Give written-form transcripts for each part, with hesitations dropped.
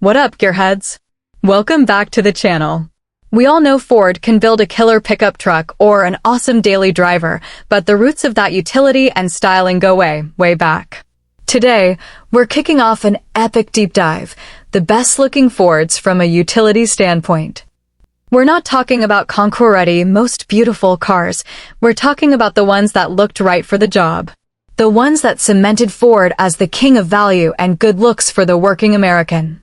What up, gearheads? Welcome back to the channel. We all know Ford can build a killer pickup truck or an awesome daily driver, but the roots of that utility and styling go way back. Today, we're kicking off an epic deep dive, the best-looking Fords from a utility standpoint. We're not talking about conquer-ready, most beautiful cars. We're talking about the ones that looked right for the job. The ones that cemented Ford as the king of value and good looks for the working American.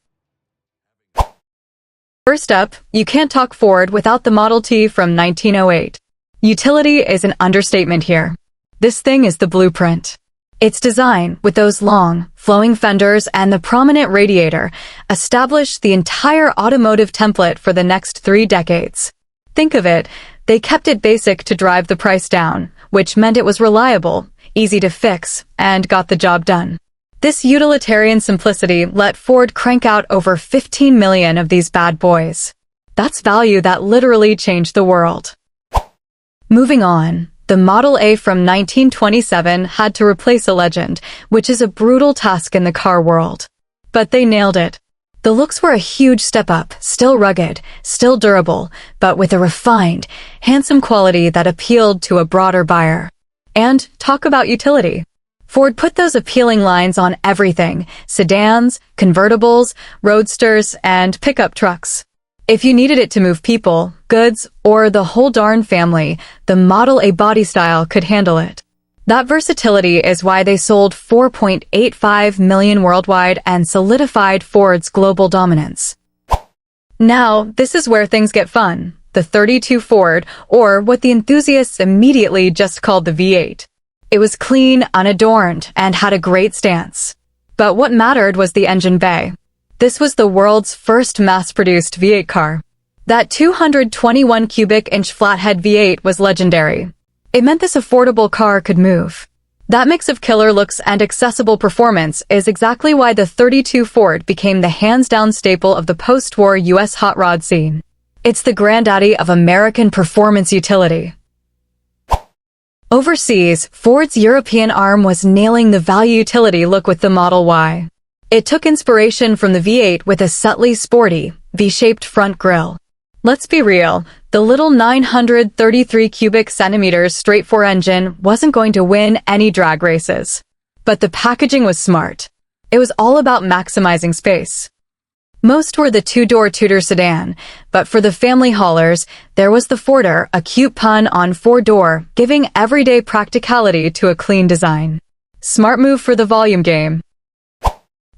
First up, you can't talk Ford without the Model T from 1908. Utility is an understatement here. This thing is the blueprint. Its design, with those long, flowing fenders and the prominent radiator, established the entire automotive template for the next 3 decades. Think of it, they kept it basic to drive the price down, which meant it was reliable, easy to fix, and got the job done. This utilitarian simplicity let Ford crank out over 15 million of these bad boys. That's value that literally changed the world. Moving on, the Model A from 1927 had to replace a legend, which is a brutal task in the car world. But they nailed it. The looks were a huge step up, still rugged, still durable, but with a refined, handsome quality that appealed to a broader buyer. And talk about utility. Ford put those appealing lines on everything: sedans, convertibles, roadsters, and pickup trucks. If you needed it to move people, goods, or the whole darn family, the Model A body style could handle it. That versatility is why they sold 4.85 million worldwide and solidified Ford's global dominance. Now, this is where things get fun. The 32 Ford, or what the enthusiasts immediately just called the V8. It was clean, unadorned, and had a great stance. But what mattered was the engine bay. This was the world's first mass-produced V8 car. That 221 cubic inch Flathead V8 was legendary. It meant this affordable car could move. That mix of killer looks and accessible performance is exactly why the 32 Ford became the hands-down staple of the post-war US hot rod scene. It's the granddaddy of American performance utility. Overseas, Ford's European arm was nailing the value-utility look with the Model Y. It took inspiration from the V8 with a subtly sporty, V-shaped front grille. Let's be real, the little 933 cubic centimeters straight-four engine wasn't going to win any drag races. But the packaging was smart. It was all about maximizing space. Most were the two-door Tudor sedan, but for the family haulers, there was the Forder, a cute pun on four-door, giving everyday practicality to a clean design. Smart move for the volume game.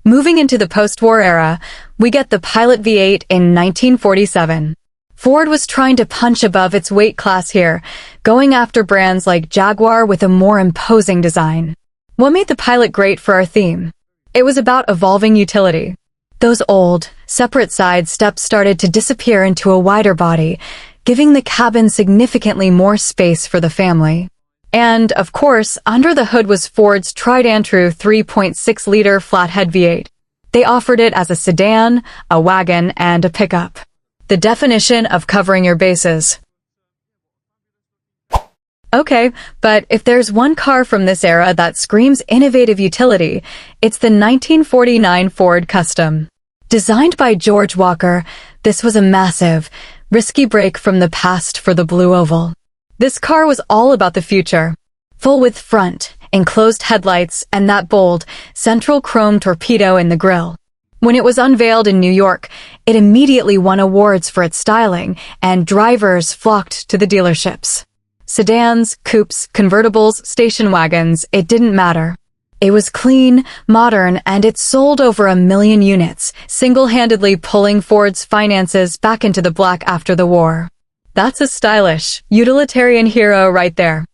Moving into the post-war era, we get the Pilot V8 in 1947. Ford was trying to punch above its weight class here, going after brands like Jaguar with a more imposing design. What made the Pilot great for our theme? It was about evolving utility. Those old, separate side steps started to disappear into a wider body, giving the cabin significantly more space for the family. And, of course, under the hood was Ford's tried-and-true 3.6-liter Flathead V8. They offered it as a sedan, a wagon, and a pickup. The definition of covering your bases. Okay, but if there's one car from this era that screams innovative utility, it's the 1949 Ford Custom. Designed by George Walker, this was a massive, risky break from the past for the Blue Oval. This car was all about the future. Full-width front, enclosed headlights, and that bold, central chrome torpedo in the grille. When it was unveiled in New York, it immediately won awards for its styling, and drivers flocked to the dealerships. Sedans, coupes, convertibles, station wagons, it didn't matter. It was clean, modern, and it sold over 1 million units, single-handedly pulling Ford's finances back into the black after the war. That's a stylish, utilitarian hero right there.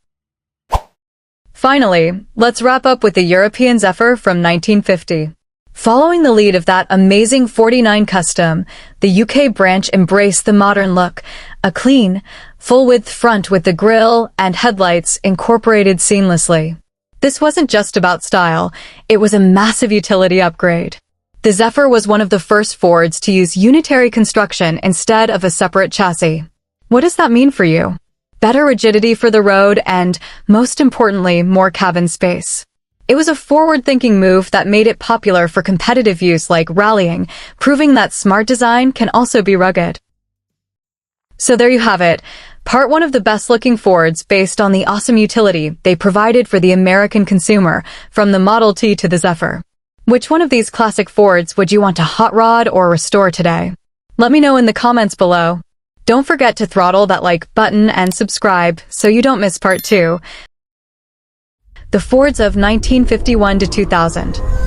Finally, let's wrap up with the European Zephyr from 1950. Following the lead of that amazing 49 Custom, the UK branch embraced the modern look, a clean, full-width front with the grille and headlights incorporated seamlessly. This wasn't just about style, it was a massive utility upgrade. The Zephyr was one of the first Fords to use unitary construction instead of a separate chassis. What does that mean for you? Better rigidity for the road and, most importantly, more cabin space. It was a forward-thinking move that made it popular for competitive use like rallying, proving that smart design can also be rugged. So there you have it, part one of the best-looking Fords based on the awesome utility they provided for the American consumer, from the Model T to the Zephyr. Which one of these classic Fords would you want to hot rod or restore today? Let me know in the comments below. Don't forget to throttle that like button and subscribe so you don't miss part 2. The Fords of 1951 to 2000.